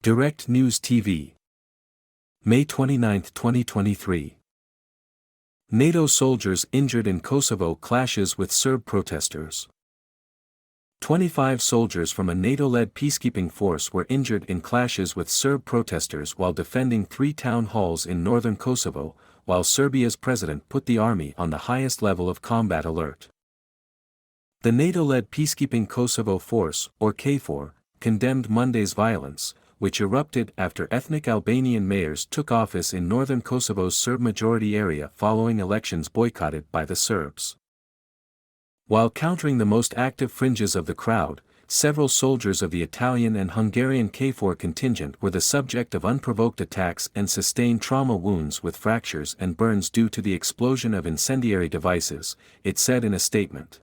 Direct News TV. May 29, 2023. NATO soldiers injured in Kosovo clashes with Serb protesters. 25 soldiers from a NATO-led peacekeeping force were injured in clashes with Serb protesters while defending 3 town halls in northern Kosovo, while Serbia's president put the army on the highest level of combat alert. The NATO-led Peacekeeping Kosovo Force, or KFOR, condemned Monday's violence, which erupted after ethnic Albanian mayors took office in northern Kosovo's Serb-majority area following elections boycotted by the Serbs. While countering the most active fringes of the crowd, several soldiers of the Italian and Hungarian KFOR contingent were the subject of unprovoked attacks and sustained trauma wounds with fractures and burns due to the explosion of incendiary devices, it said in a statement.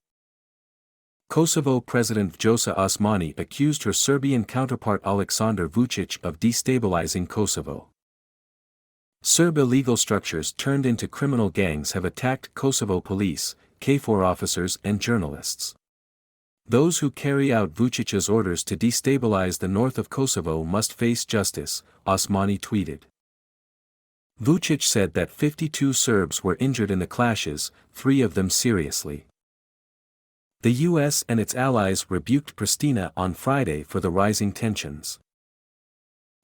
Kosovo President Vjosa Osmani accused her Serbian counterpart Aleksandar Vučić of destabilizing Kosovo. Serb illegal structures turned into criminal gangs have attacked Kosovo police, KFOR officers and journalists. Those who carry out Vučić's orders to destabilize the north of Kosovo must face justice, Osmani tweeted. Vučić said that 52 Serbs were injured in the clashes, 3 of them seriously. The U.S. and its allies rebuked Pristina on Friday for the rising tensions.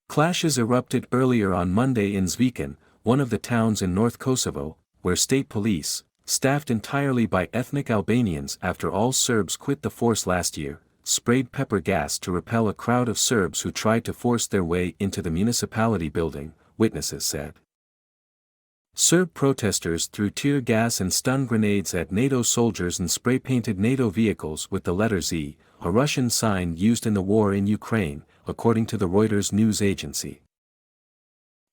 Clashes erupted earlier on Monday in Zvikan, one of the towns in North Kosovo, where state police, staffed entirely by ethnic Albanians after all Serbs quit the force last year, sprayed pepper gas to repel a crowd of Serbs who tried to force their way into the municipality building, witnesses said. Serb protesters threw tear gas and stun grenades at NATO soldiers and spray-painted NATO vehicles with the letter Z, a Russian sign used in the war in Ukraine, according to the Reuters news agency.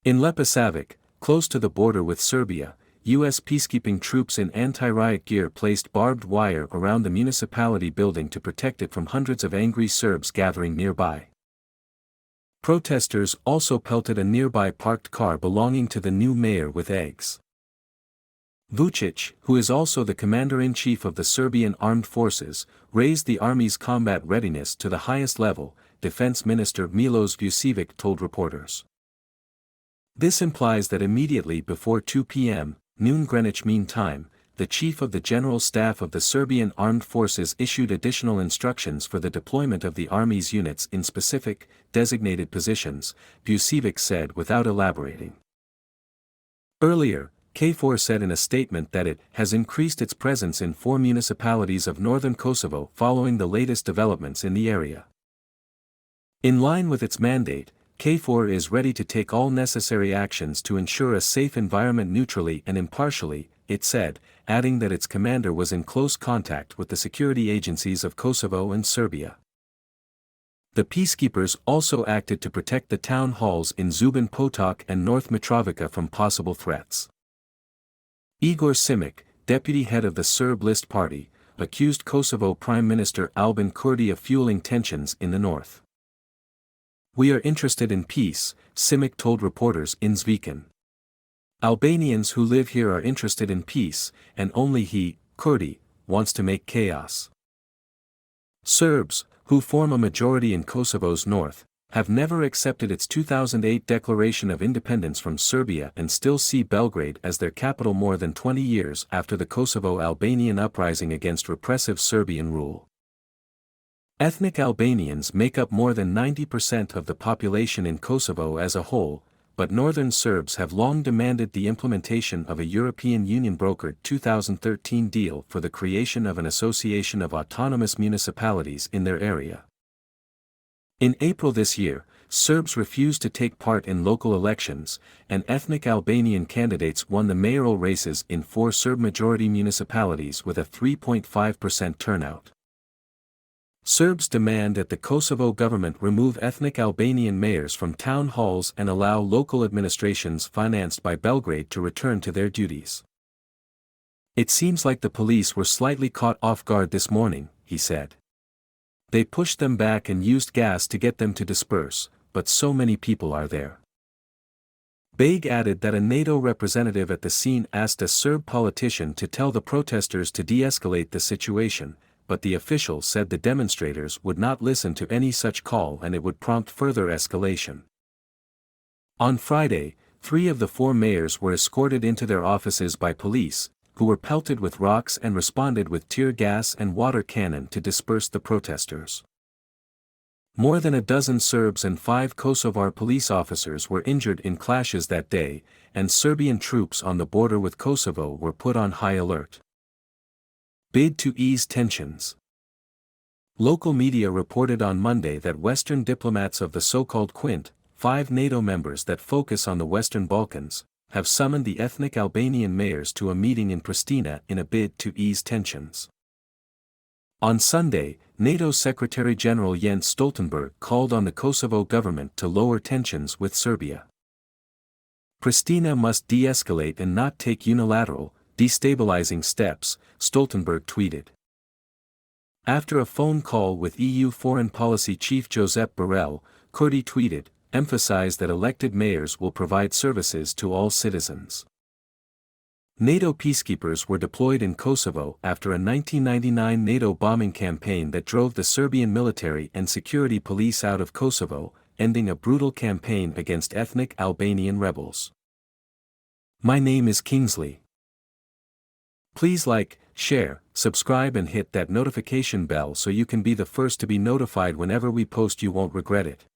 In Leposavić, close to the border with Serbia, U.S. peacekeeping troops in anti-riot gear placed barbed wire around the municipality building to protect it from hundreds of angry Serbs gathering nearby. Protesters also pelted a nearby parked car belonging to the new mayor with eggs. Vučić, who is also the commander-in-chief of the Serbian armed forces, raised the army's combat readiness to the highest level, Defense Minister Miloš Vučević told reporters. This implies that immediately before 2 p.m., noon Greenwich Mean Time, the chief of the General Staff of the Serbian Armed Forces issued additional instructions for the deployment of the army's units in specific, designated positions, Vučević said without elaborating. Earlier, KFOR said in a statement that it has increased its presence in 4 municipalities of northern Kosovo following the latest developments in the area. In line with its mandate, KFOR is ready to take all necessary actions to ensure a safe environment neutrally and impartially, it said, adding that its commander was in close contact with the security agencies of Kosovo and Serbia. The peacekeepers also acted to protect the town halls in Zubin Potok and North Mitrovica from possible threats. Igor Simic, deputy head of the Serb List Party, accused Kosovo Prime Minister Albin Kurti of fueling tensions in the north. "We are interested in peace," Simic told reporters in Zvikan. "Albanians who live here are interested in peace, and only he, Kurti, wants to make chaos." Serbs, who form a majority in Kosovo's north, have never accepted its 2008 declaration of independence from Serbia and still see Belgrade as their capital more than 20 years after the Kosovo-Albanian uprising against repressive Serbian rule. Ethnic Albanians make up more than 90% of the population in Kosovo as a whole, but northern Serbs have long demanded the implementation of a European Union-brokered 2013 deal for the creation of an association of autonomous municipalities in their area. In April this year, Serbs refused to take part in local elections, and ethnic Albanian candidates won the mayoral races in 4 Serb-majority municipalities with a 3.5% turnout. Serbs demand that the Kosovo government remove ethnic Albanian mayors from town halls and allow local administrations financed by Belgrade to return to their duties. "It seems like the police were slightly caught off guard this morning," he said. "They pushed them back and used gas to get them to disperse, but so many people are there." Baig added that a NATO representative at the scene asked a Serb politician to tell the protesters to de-escalate the situation, but the official said the demonstrators would not listen to any such call and it would prompt further escalation. On Friday, 3 of the 4 mayors were escorted into their offices by police, who were pelted with rocks and responded with tear gas and water cannon to disperse the protesters. More than a dozen Serbs and 5 Kosovar police officers were injured in clashes that day, and Serbian troops on the border with Kosovo were put on high alert. Bid to ease tensions. Local media reported on Monday that Western diplomats of the so-called Quint, 5 NATO members that focus on the Western Balkans, have summoned the ethnic Albanian mayors to a meeting in Pristina in a bid to ease tensions. On Sunday, NATO Secretary-General Jens Stoltenberg called on the Kosovo government to lower tensions with Serbia. Pristina must de-escalate and not take unilateral, destabilizing steps, Stoltenberg tweeted. After a phone call with EU Foreign Policy Chief Josep Borrell, Kurti tweeted, emphasized that elected mayors will provide services to all citizens. NATO peacekeepers were deployed in Kosovo after a 1999 NATO bombing campaign that drove the Serbian military and security police out of Kosovo, ending a brutal campaign against ethnic Albanian rebels. My name is Kingsley. Please like, share, subscribe and hit that notification bell so you can be the first to be notified whenever we post. You won't regret it.